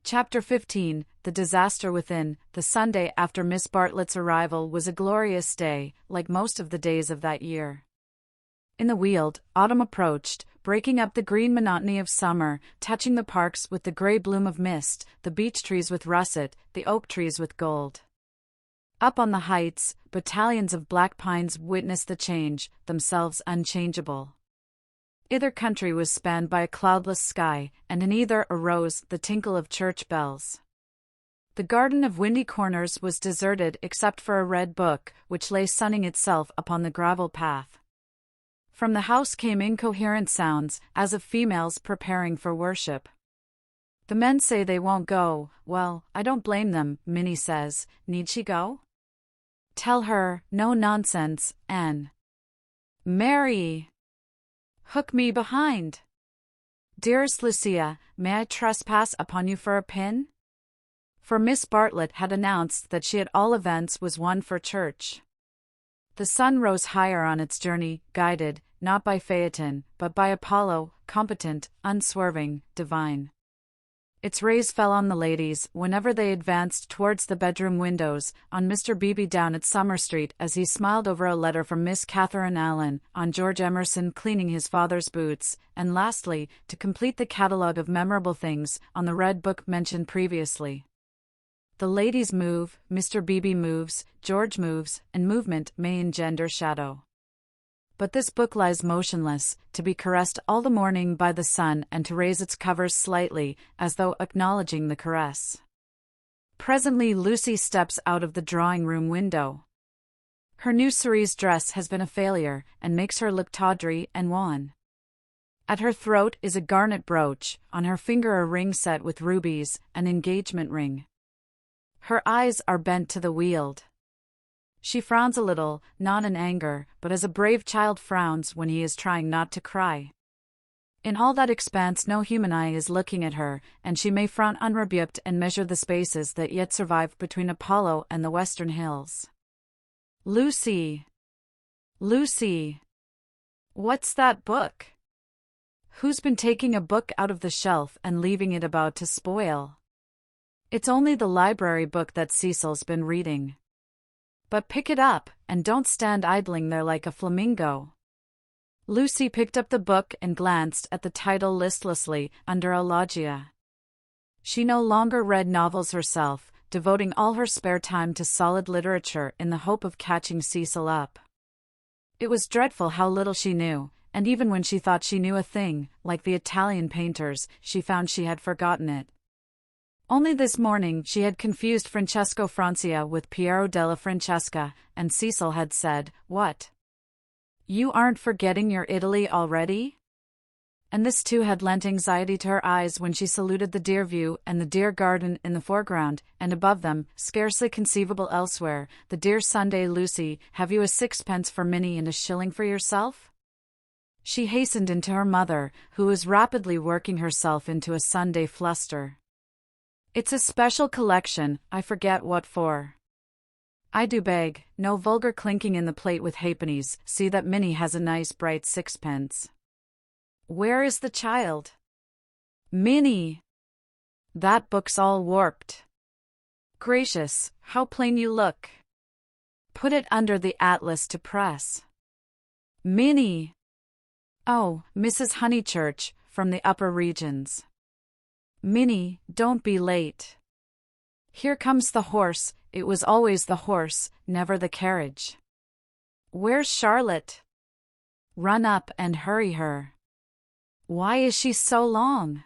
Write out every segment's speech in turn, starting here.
Chapter 15, The Disaster Within. The Sunday after Miss Bartlett's arrival was a glorious day, like most of the days of that year. In the Weald, autumn approached, breaking up the green monotony of summer, touching the parks with the gray bloom of mist, the beech trees with russet, the oak trees with gold. Up on the heights, battalions of black pines witnessed the change, themselves unchangeable. Either country was spanned by a cloudless sky, and in either arose the tinkle of church bells. The garden of Windy Corners was deserted except for a red book, which lay sunning itself upon the gravel path. From the house came incoherent sounds, as of females preparing for worship. The men say they won't go. Well, I don't blame them, Minnie says. Need she go? Tell her, no nonsense, Anne. Mary! Hook me behind. Dearest Lucia, may I trespass upon you for a pin? For Miss Bartlett had announced that she at all events was one for church. The sun rose higher on its journey, guided, not by Phaeton, but by Apollo, competent, unswerving, divine. Its rays fell on the ladies whenever they advanced towards the bedroom windows, on Mr. Beebe down at Summer Street as he smiled over a letter from Miss Catherine Allen, on George Emerson cleaning his father's boots, and lastly, to complete the catalogue of memorable things, on the red book mentioned previously. The ladies move, Mr. Beebe moves, George moves, and movement may engender shadow. But this book lies motionless, to be caressed all the morning by the sun and to raise its covers slightly, as though acknowledging the caress. Presently Lucy steps out of the drawing-room window. Her new cerise dress has been a failure, and makes her look tawdry and wan. At her throat is a garnet brooch, on her finger a ring set with rubies, an engagement ring. Her eyes are bent to the Weald. She frowns a little, not in anger, but as a brave child frowns when he is trying not to cry. In all that expanse no human eye is looking at her, and she may frown unrebuked and measure the spaces that yet survive between Apollo and the western hills. Lucy! Lucy! What's that book? Who's been taking a book out of the shelf and leaving it about to spoil? It's only the library book that Cecil's been reading. But pick it up, and don't stand idling there like a flamingo. Lucy picked up the book and glanced at the title listlessly, under a loggia. She no longer read novels herself, devoting all her spare time to solid literature in the hope of catching Cecil up. It was dreadful how little she knew, and even when she thought she knew a thing, like the Italian painters, she found she had forgotten it. Only this morning she had confused Francesco Francia with Piero della Francesca, and Cecil had said, "What? You aren't forgetting your Italy already?" And this too had lent anxiety to her eyes when she saluted the dear view and the dear garden in the foreground, and above them, scarcely conceivable elsewhere, the dear Sunday. Lucy, have you a sixpence for Minnie and a shilling for yourself? She hastened into her mother, who was rapidly working herself into a Sunday fluster. It's a special collection, I forget what for. I do beg, no vulgar clinking in the plate with halfpennies, see that Minnie has a nice bright sixpence. Where is the child? Minnie! That book's all warped. Gracious, how plain you look. Put it under the atlas to press. Minnie! Oh, Mrs. Honeychurch, from the upper regions. Minnie, don't be late. Here comes the horse. It was always the horse, never the carriage. Where's Charlotte? Run up and hurry her. Why is she so long?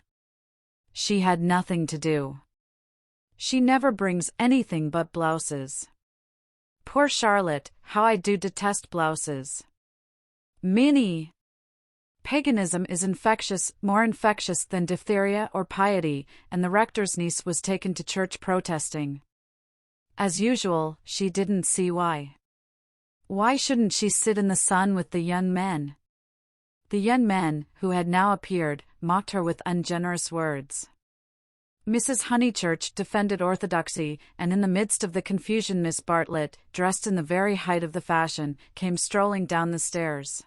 She had nothing to do. She never brings anything but blouses. Poor Charlotte, how I do detest blouses. Minnie! Paganism is infectious, more infectious than diphtheria or piety, and the rector's niece was taken to church protesting. As usual, she didn't see why. Why shouldn't she sit in the sun with the young men? The young men, who had now appeared, mocked her with ungenerous words. Mrs. Honeychurch defended orthodoxy, and in the midst of the confusion Miss Bartlett, dressed in the very height of the fashion, came strolling down the stairs.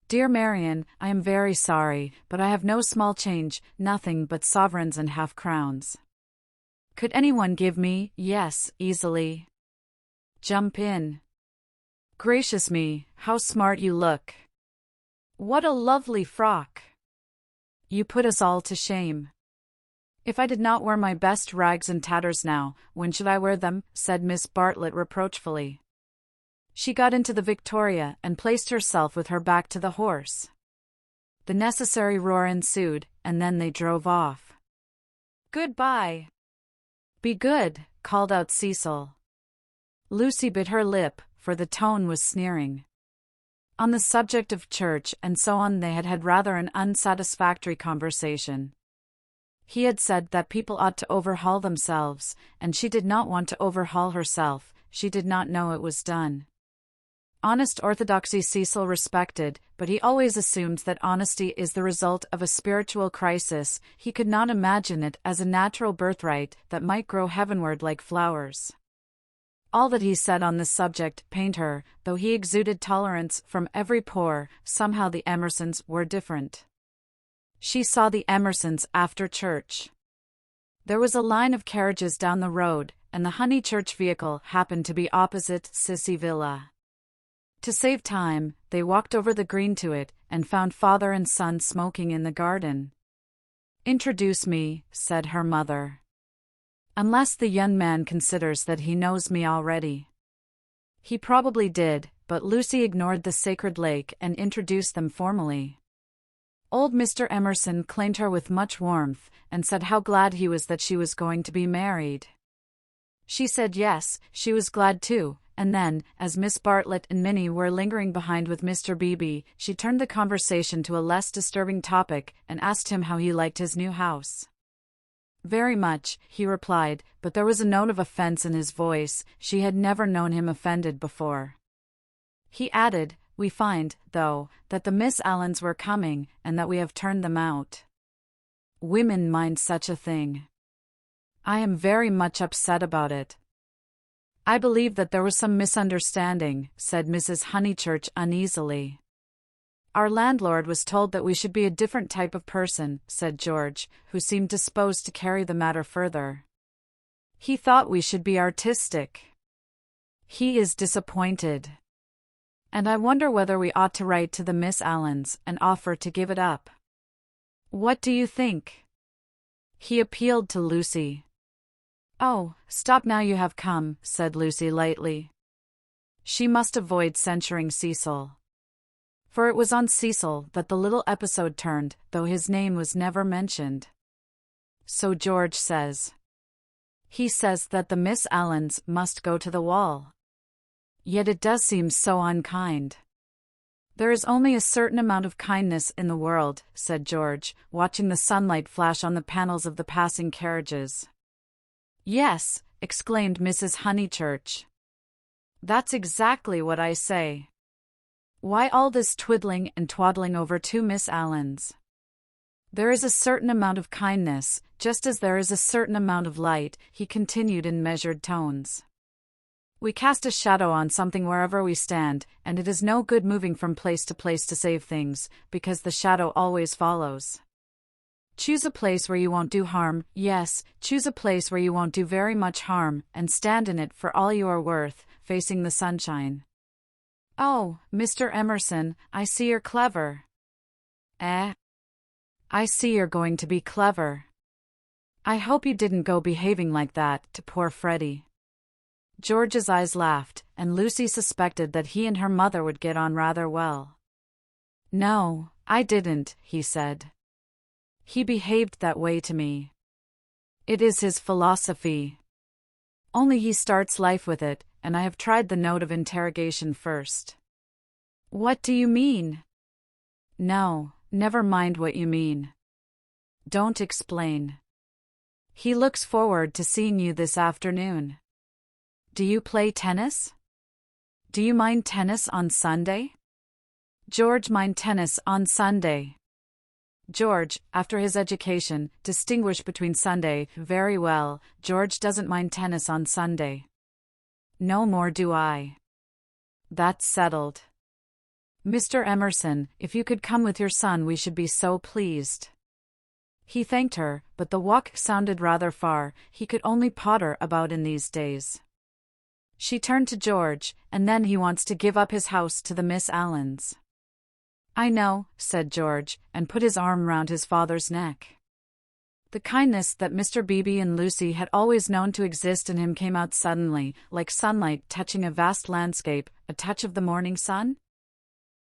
Dear Marian, I am very sorry, but I have no small change, nothing but sovereigns and half-crowns. Could anyone give me, yes, easily. Jump in. Gracious me, how smart you look. What a lovely frock. You put us all to shame. If I did not wear my best rags and tatters now, when should I wear them? Said Miss Bartlett reproachfully. She got into the victoria and placed herself with her back to the horse. The necessary roar ensued, and then they drove off. Goodbye. Be good, called out Cecil. Lucy bit her lip, for the tone was sneering. On the subject of church and so on they had had rather an unsatisfactory conversation. He had said that people ought to overhaul themselves, and she did not want to overhaul herself, she did not know it was done. Honest orthodoxy Cecil respected, but he always assumed that honesty is the result of a spiritual crisis. He could not imagine it as a natural birthright that might grow heavenward like flowers. All that he said on this subject pained her, though he exuded tolerance from every pore. Somehow the Emersons were different. She saw the Emersons after church. There was a line of carriages down the road, and the Honeychurch vehicle happened to be opposite Sissy Villa. To save time, they walked over the green to it, and found father and son smoking in the garden. Introduce me, said her mother. Unless the young man considers that he knows me already. He probably did, but Lucy ignored the sacred lake and introduced them formally. Old Mr. Emerson claimed her with much warmth, and said how glad he was that she was going to be married. She said yes, she was glad too. And then, as Miss Bartlett and Minnie were lingering behind with Mr. Beebe, she turned the conversation to a less disturbing topic and asked him how he liked his new house. Very much, he replied, but there was a note of offense in his voice. She had never known him offended before. He added, we find, though, that the Miss Allens were coming, and that we have turned them out. Women mind such a thing. I am very much upset about it. I believe that there was some misunderstanding, said Mrs. Honeychurch uneasily. Our landlord was told that we should be a different type of person, said George, who seemed disposed to carry the matter further. He thought we should be artistic. He is disappointed. And I wonder whether we ought to write to the Miss Allens and offer to give it up. What do you think? He appealed to Lucy. Oh, stop now you have come, said Lucy lightly. She must avoid censuring Cecil. For it was on Cecil that the little episode turned, though his name was never mentioned. So George says. He says that the Miss Allens must go to the wall. Yet it does seem so unkind. There is only a certain amount of kindness in the world, said George, watching the sunlight flash on the panels of the passing carriages. Yes, exclaimed Mrs. Honeychurch. That's exactly what I say. Why all this twiddling and twaddling over two Miss Allens? There is a certain amount of kindness, just as there is a certain amount of light, he continued in measured tones. We cast a shadow on something wherever we stand, and it is no good moving from place to place to save things, because the shadow always follows. Choose a place where you won't do harm, yes, choose a place where you won't do very much harm, and stand in it for all you are worth, facing the sunshine. Oh, Mr. Emerson, I see you're clever. I see you're going to be clever. I hope you didn't go behaving like that to poor Freddie. George's eyes laughed, and Lucy suspected that he and her mother would get on rather well. No, I didn't, he said. He behaved that way to me. It is his philosophy. Only he starts life with it, and I have tried the note of interrogation first. What do you mean? No, never mind what you mean. Don't explain. He looks forward to seeing you this afternoon. Do you play tennis? Do you mind tennis on Sunday? George mind tennis on Sunday. George, after his education, distinguished between Sunday. Very well, George doesn't mind tennis on Sunday. No more do I. That's settled. Mr. Emerson, if you could come with your son we should be so pleased. He thanked her, but the walk sounded rather far. He could only potter about in these days. She turned to George, and then he wants to give up his house to the Miss Allens. I know, said George, and put his arm round his father's neck. The kindness that Mr. Beebe and Lucy had always known to exist in him came out suddenly, like sunlight touching a vast landscape, a touch of the morning sun.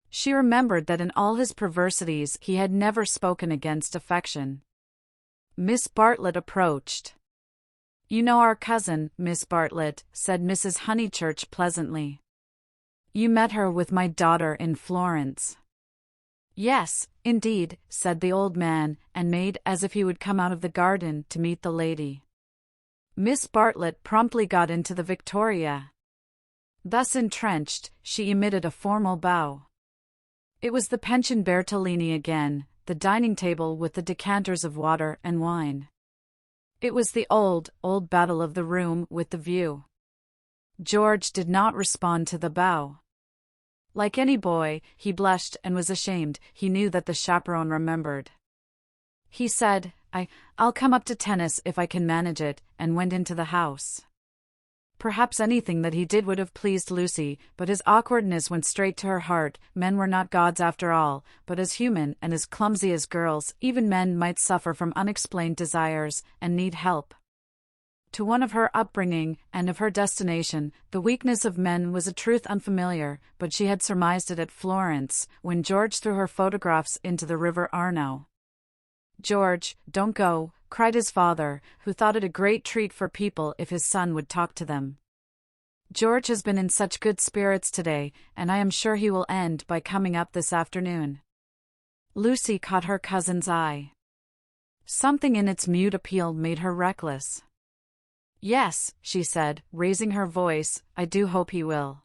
She remembered that in all his perversities he had never spoken against affection. Miss Bartlett approached. You know our cousin, Miss Bartlett, said Mrs. Honeychurch pleasantly. You met her with my daughter in Florence. Yes, indeed, said the old man, and made as if he would come out of the garden to meet the lady. Miss Bartlett promptly got into the victoria. Thus entrenched, she emitted a formal bow. It was the Pension Bertolini again, the dining table with the decanters of water and wine. It was the old battle of the room with the view. George did not respond to the bow. Like any boy, he blushed and was ashamed. He knew that the chaperone remembered. He said, I'll come up to tennis if I can manage it, and went into the house. Perhaps anything that he did would have pleased Lucy, but his awkwardness went straight to her heart. Men were not gods after all, but as human and as clumsy as girls, even men might suffer from unexplained desires, and need help. To one of her upbringing, and of her destination, the weakness of men was a truth unfamiliar, but she had surmised it at Florence, when George threw her photographs into the River Arno. George, don't go, cried his father, who thought it a great treat for people if his son would talk to them. George has been in such good spirits today, and I am sure he will end by coming up this afternoon. Lucy caught her cousin's eye. Something in its mute appeal made her reckless. Yes, she said, raising her voice, I do hope he will.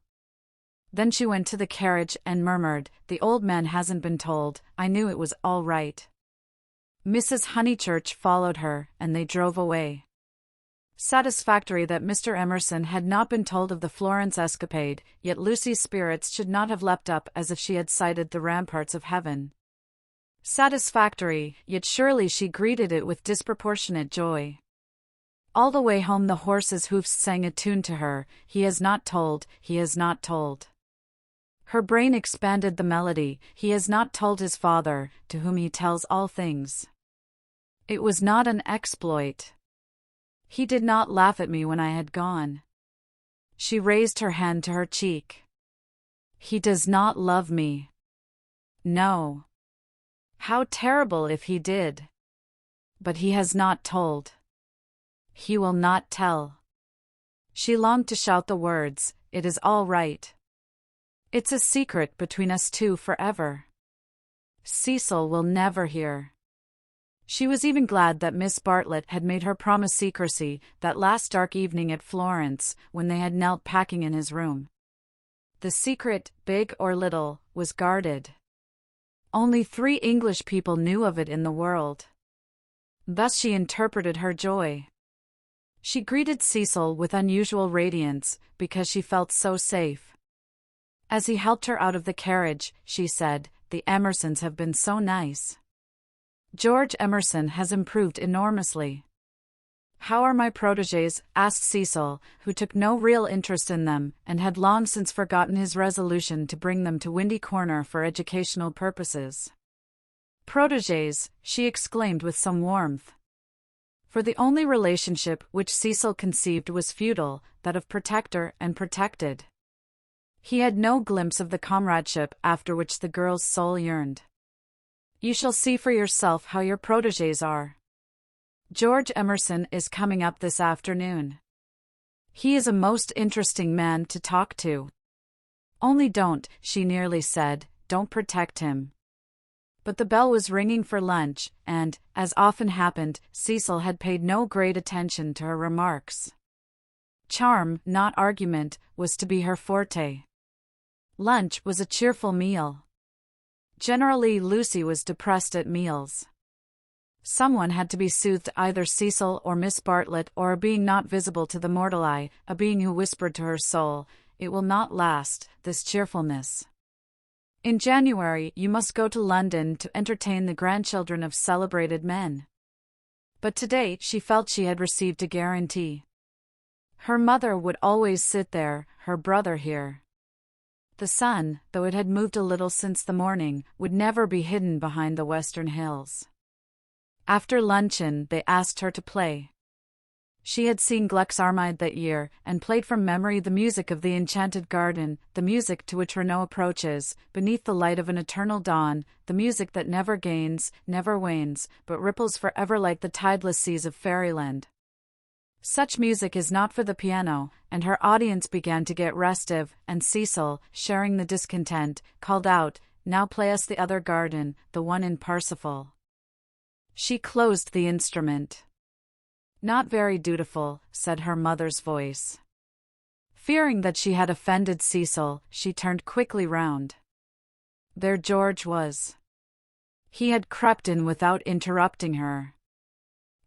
Then she went to the carriage and murmured, the old man hasn't been told, I knew it was all right. Mrs. Honeychurch followed her, and they drove away. Satisfactory that Mr. Emerson had not been told of the Florence escapade, yet Lucy's spirits should not have leapt up as if she had sighted the ramparts of heaven. Satisfactory, yet surely she greeted it with disproportionate joy. All the way home the horse's hoofs sang a tune to her, he has not told, he has not told. Her brain expanded the melody, he has not told his father, to whom he tells all things. It was not an exploit. He did not laugh at me when I had gone. She raised her hand to her cheek. He does not love me. No. How terrible if he did. But he has not told. He will not tell. She longed to shout the words, it is all right. It's a secret between us two forever. Cecil will never hear. She was even glad that Miss Bartlett had made her promise secrecy that last dark evening at Florence, when they had knelt packing in his room. The secret, big or little, was guarded. Only 3 English people knew of it in the world. Thus she interpreted her joy. She greeted Cecil with unusual radiance, because she felt so safe. As he helped her out of the carriage, she said, the Emersons have been so nice. George Emerson has improved enormously. How are my protégés? Asked Cecil, who took no real interest in them, and had long since forgotten his resolution to bring them to Windy Corner for educational purposes. Protégés, she exclaimed with some warmth. For the only relationship which Cecil conceived was feudal, that of protector and protected. He had no glimpse of the comradeship after which the girl's soul yearned. You shall see for yourself how your protégés are. George Emerson is coming up this afternoon. He is a most interesting man to talk to. Only don't, she nearly said, don't protect him. But the bell was ringing for lunch, and, as often happened, Cecil had paid no great attention to her remarks. Charm, not argument, was to be her forte. Lunch was a cheerful meal. Generally Lucy was depressed at meals. Someone had to be soothed, either Cecil or Miss Bartlett, or a being not visible to the mortal eye, a being who whispered to her soul, it will not last, this cheerfulness. In January you must go to London to entertain the grandchildren of celebrated men. But today she felt she had received a guarantee. Her mother would always sit there, her brother here. The sun, though it had moved a little since the morning, would never be hidden behind the western hills. After luncheon, they asked her to play. She had seen Gluck's Armide that year, and played from memory the music of the Enchanted Garden, the music to which Renaud approaches, beneath the light of an eternal dawn, the music that never gains, never wanes, but ripples forever like the tideless seas of fairyland. Such music is not for the piano, and her audience began to get restive, and Cecil, sharing the discontent, called out, "Now play us the other garden, the one in Parsifal." She closed the instrument. "Not very dutiful," said her mother's voice. Fearing that she had offended Cecil, she turned quickly round. There George was. He had crept in without interrupting her.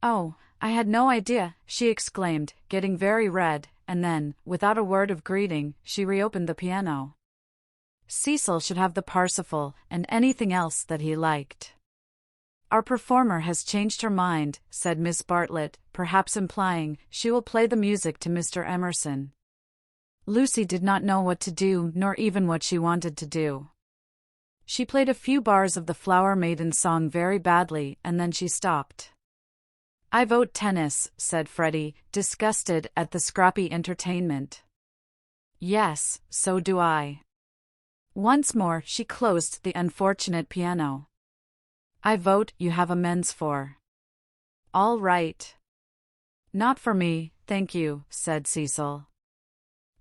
"Oh, I had no idea," she exclaimed, getting very red, and then, without a word of greeting, she reopened the piano. Cecil should have the Parsifal, and anything else that he liked. "Our performer has changed her mind," said Miss Bartlett, perhaps implying, "she will play the music to Mr. Emerson." Lucy did not know what to do, nor even what she wanted to do. She played a few bars of the Flower Maiden song very badly, and then she stopped. "I vote tennis," said Freddie, disgusted at the scrappy entertainment. "Yes, so do I." Once more she closed the unfortunate piano. "I vote you have amends for." "All right." "Not for me, thank you," said Cecil.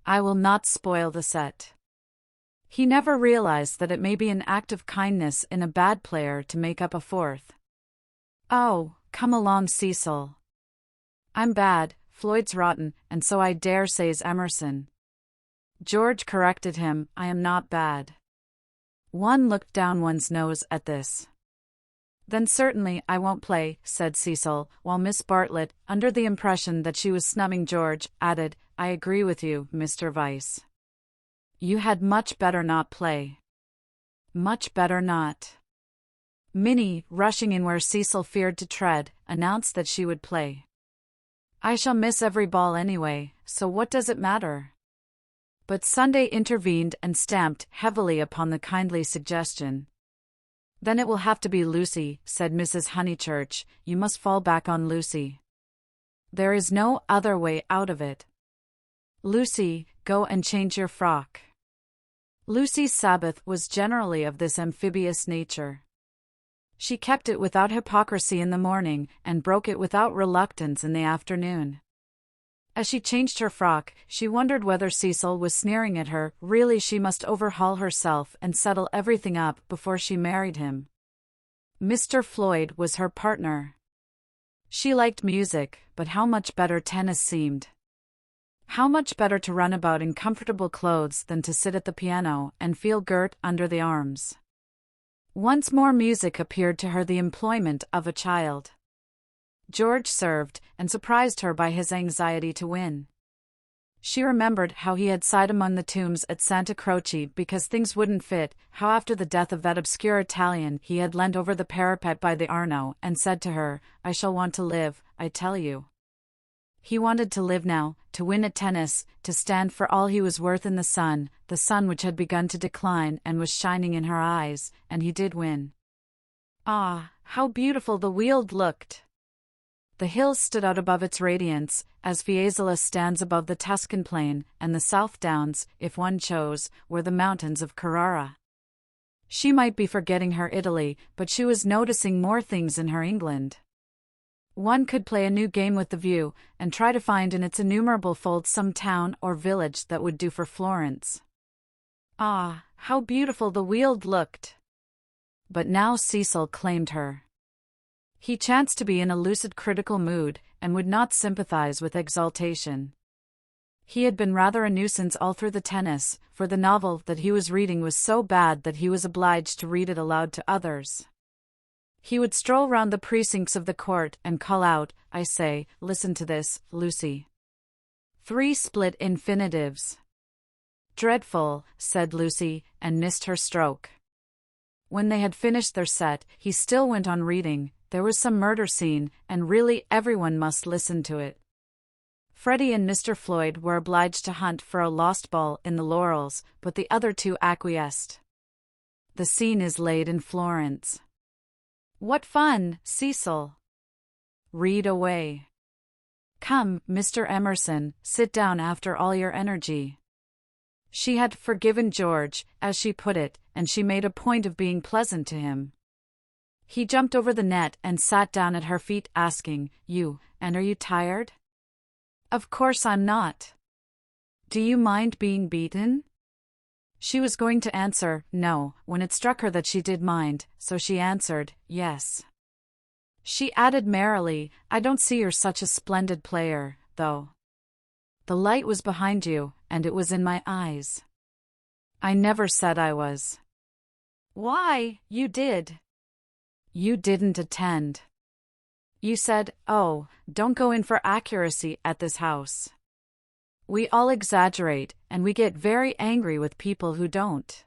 "I will not spoil the set." He never realized that it may be an act of kindness in a bad player to make up a fourth. "Oh, come along, Cecil." "I'm bad, Floyd's rotten, and so I dare say's Emerson." George corrected him, "I am not bad." One looked down one's nose at this. "Then certainly I won't play," said Cecil, while Miss Bartlett, under the impression that she was snubbing George, added, "I agree with you, Mr. Vyse. You had much better not play." Much better not. Minnie, rushing in where Cecil feared to tread, announced that she would play. "I shall miss every ball anyway, so what does it matter?" But Sunday intervened and stamped heavily upon the kindly suggestion. "Then it will have to be Lucy," said Mrs. Honeychurch. "You must fall back on Lucy. There is no other way out of it. Lucy, go and change your frock." Lucy's Sabbath was generally of this amphibious nature. She kept it without hypocrisy in the morning, and broke it without reluctance in the afternoon. As she changed her frock, she wondered whether Cecil was sneering at her. Really, she must overhaul herself and settle everything up before she married him. Mr. Floyd was her partner. She liked music, but how much better tennis seemed. How much better to run about in comfortable clothes than to sit at the piano and feel girt under the arms. Once more music appeared to her the employment of a child. George served, and surprised her by his anxiety to win. She remembered how he had sighed among the tombs at Santa Croce because things wouldn't fit, how after the death of that obscure Italian he had leant over the parapet by the Arno and said to her, "I shall want to live, I tell you." He wanted to live now, to win at tennis, to stand for all he was worth in the sun which had begun to decline and was shining in her eyes, and he did win. Ah, how beautiful the Weald looked! The hills stood out above its radiance, as Fiesole stands above the Tuscan plain, and the South Downs, if one chose, were the mountains of Carrara. She might be forgetting her Italy, but she was noticing more things in her England. One could play a new game with the view, and try to find in its innumerable folds some town or village that would do for Florence. Ah, how beautiful the Weald looked! But now Cecil claimed her. He chanced to be in a lucid critical mood, and would not sympathize with exaltation. He had been rather a nuisance all through the tennis, for the novel that he was reading was so bad that he was obliged to read it aloud to others. He would stroll round the precincts of the court and call out, "I say, listen to this, Lucy." 3 split infinitives. "Dreadful," said Lucy, and missed her stroke. When they had finished their set, he still went on reading, there was some murder scene, and really everyone must listen to it. Freddie and Mr. Floyd were obliged to hunt for a lost ball in the laurels, but the other two acquiesced. The scene is laid in Florence. What fun, Cecil! Read away. Come, Mr. Emerson, sit down after all your energy. She had forgiven George, as she put it, and she made a point of being pleasant to him. He jumped over the net and sat down at her feet, asking, and are you tired? Of course I'm not. Do you mind being beaten? She was going to answer, no, when it struck her that she did mind, so she answered, yes. She added merrily, I don't see you're such a splendid player, though. The light was behind you, and it was in my eyes. I never said I was. Why, you did. You didn't attend. You said, oh, don't go in for accuracy at this house. We all exaggerate, and we get very angry with people who don't.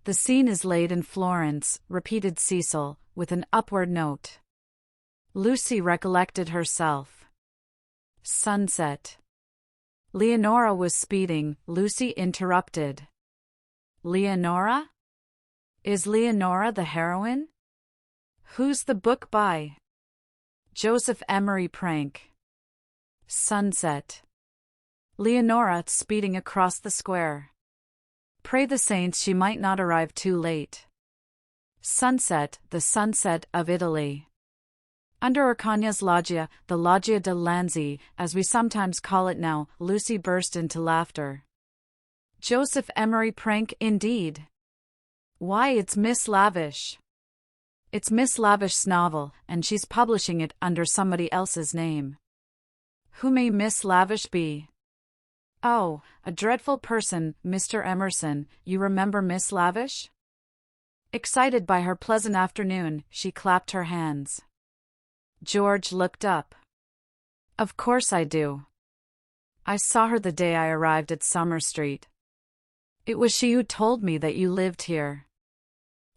The scene is laid in Florence, repeated Cecil, with an upward note. Lucy recollected herself. Sunset. Leonora was speeding, Lucy interrupted. Leonora? Is Leonora the heroine? Who's the book by? Joseph Emery Prank. Sunset. Leonora speeding across the square. Pray the saints she might not arrive too late. Sunset, the sunset of Italy. Under Orcagna's loggia, the Loggia de Lanzi, as we sometimes call it now, Lucy burst into laughter. Joseph Emery Prank indeed. Why, it's Miss Lavish. It's Miss Lavish's novel, and she's publishing it under somebody else's name. Who may Miss Lavish be? Oh, a dreadful person, Mr. Emerson, you remember Miss Lavish? Excited by her pleasant afternoon, she clapped her hands. George looked up. Of course I do. I saw her the day I arrived at Summer Street. It was she who told me that you lived here.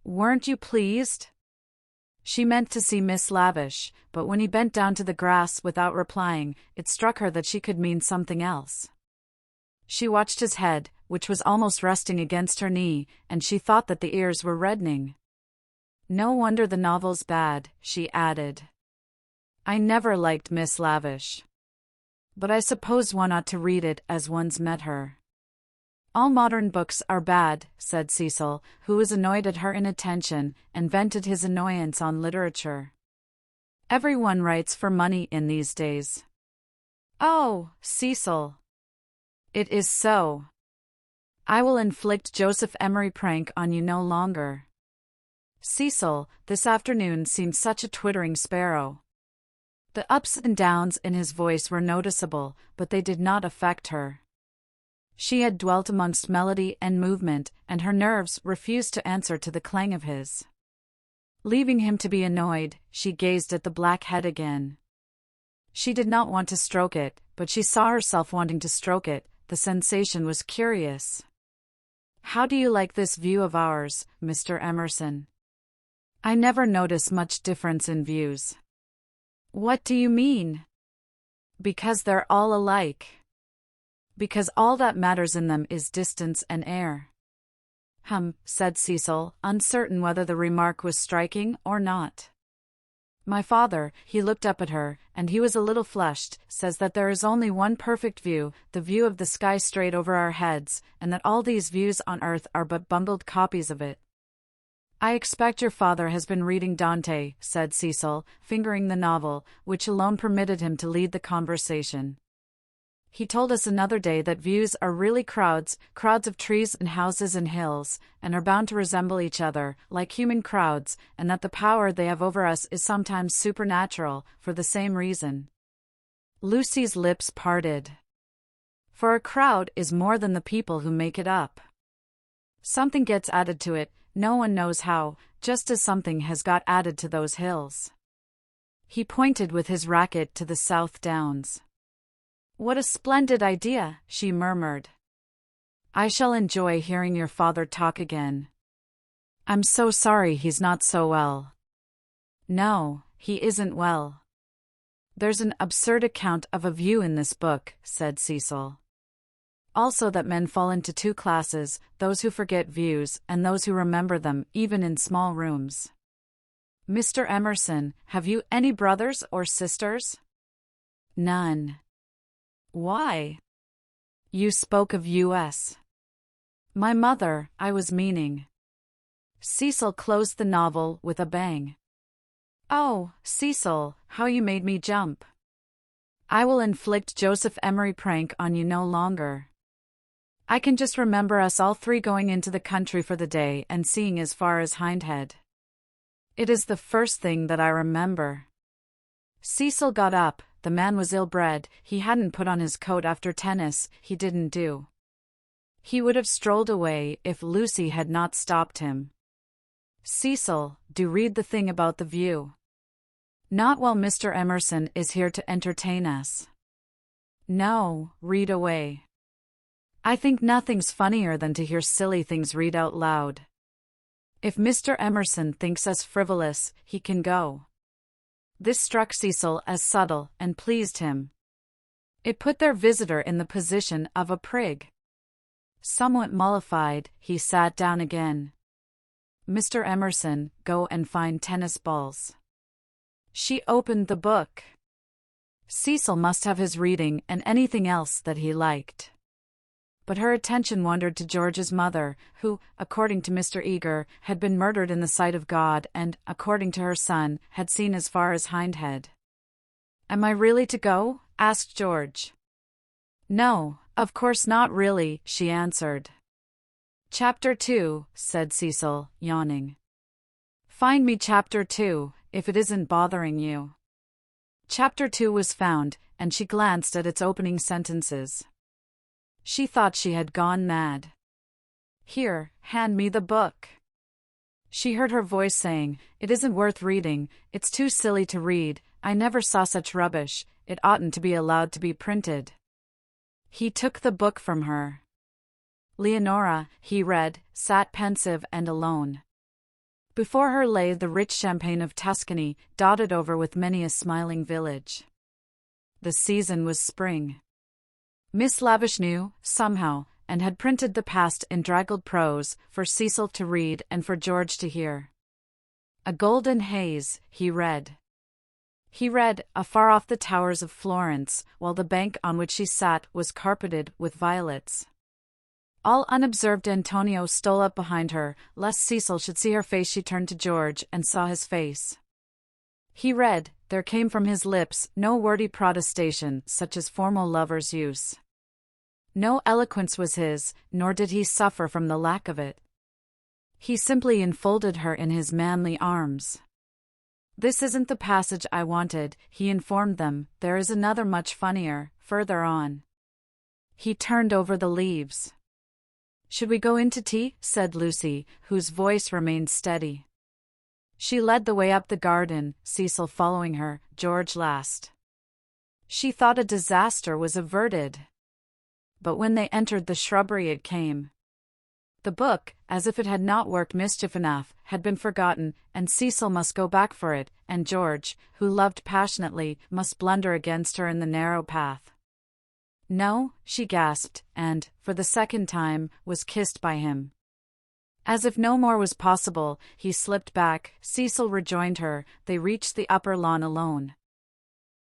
Weren't you pleased? She meant to see Miss Lavish, but when he bent down to the grass without replying, it struck her that she could mean something else. She watched his head, which was almost resting against her knee, and she thought that the ears were reddening. No wonder the novel's bad, she added. I never liked Miss Lavish. But I suppose one ought to read it as one's met her. All modern books are bad, said Cecil, who was annoyed at her inattention, and vented his annoyance on literature. Everyone writes for money in these days. Oh, Cecil. It is so. I will inflict Joseph Emery Prank on you no longer. Cecil, this afternoon seemed such a twittering sparrow. The ups and downs in his voice were noticeable, but they did not affect her. She had dwelt amongst melody and movement, and her nerves refused to answer to the clang of his. Leaving him to be annoyed, she gazed at the black head again. She did not want to stroke it, but she saw herself wanting to stroke it. The sensation was curious. How do you like this view of ours, Mr. Emerson? I never notice much difference in views. What do you mean? Because they're all alike. Because all that matters in them is distance and air. Said Cecil, uncertain whether the remark was striking or not. My father, he looked up at her, and he was a little flushed, says that there is only one perfect view, the view of the sky straight over our heads, and that all these views on earth are but bundled copies of it. I expect your father has been reading Dante, said Cecil, fingering the novel, which alone permitted him to lead the conversation. He told us another day that views are really crowds of trees and houses and hills, and are bound to resemble each other, like human crowds, and that the power they have over us is sometimes supernatural, for the same reason. Lucy's lips parted. For a crowd is more than the people who make it up. Something gets added to it, no one knows how, just as something has got added to those hills. He pointed with his racket to the South Downs. What a splendid idea, she murmured. I shall enjoy hearing your father talk again. I'm so sorry he's not so well. No, he isn't well. There's an absurd account of a view in this book, said Cecil. Also that men fall into two classes, those who forget views and those who remember them, even in small rooms. Mr. Emerson, have you any brothers or sisters? None. Why? You spoke of U.S. My mother, I was meaning. Cecil closed the novel with a bang. Oh, Cecil, how you made me jump. I will inflict Joseph Emery prank on you no longer. I can just remember us all three going into the country for the day and seeing as far as Hindhead. It is the first thing that I remember. Cecil got up. The man was ill-bred. He hadn't put on his coat after tennis. He didn't do. He would have strolled away if Lucy had not stopped him. Cecil, do read the thing about the view. Not while Mr. Emerson is here to entertain us. No, read away. I think nothing's funnier than to hear silly things read out loud. If Mr. Emerson thinks us frivolous, he can go. This struck Cecil as subtle and pleased him. It put their visitor in the position of a prig. Somewhat mollified, he sat down again. Mr. Emerson, go and find tennis balls. She opened the book. Cecil must have his reading and anything else that he liked. But her attention wandered to George's mother, who, according to Mr. Eager, had been murdered in the sight of God and, according to her son, had seen as far as Hindhead. Am I really to go? Asked George. No, of course not really, she answered. Chapter 2, said Cecil, yawning. Find me Chapter 2, if it isn't bothering you. Chapter 2 was found, and she glanced at its opening sentences. She thought she had gone mad. Here, hand me the book. She heard her voice saying, It isn't worth reading, it's too silly to read, I never saw such rubbish, it oughtn't to be allowed to be printed. He took the book from her. Leonora, he read, sat pensive and alone. Before her lay the rich champaign of Tuscany, dotted over with many a smiling village. The season was spring. Miss Lavish knew, somehow, and had printed the past in draggled prose, for Cecil to read and for George to hear. A golden haze, he read. He read, afar off the towers of Florence, while the bank on which she sat was carpeted with violets. All unobserved Antonio stole up behind her, lest Cecil should see her face. She turned to George and saw his face. He read, there came from his lips no wordy protestation such as formal lovers use. No eloquence was his, nor did he suffer from the lack of it. He simply enfolded her in his manly arms. This isn't the passage I wanted, he informed them, there is another much funnier, further on. He turned over the leaves. Should we go in to tea? Said Lucy, whose voice remained steady. She led the way up the garden, Cecil following her, George last. She thought a disaster was averted. But when they entered the shrubbery it came. The book, as if it had not worked mischief enough, had been forgotten, and Cecil must go back for it, and George, who loved passionately, must blunder against her in the narrow path. No, she gasped, and, for the second time, was kissed by him. As if no more was possible, he slipped back, Cecil rejoined her, they reached the upper lawn alone.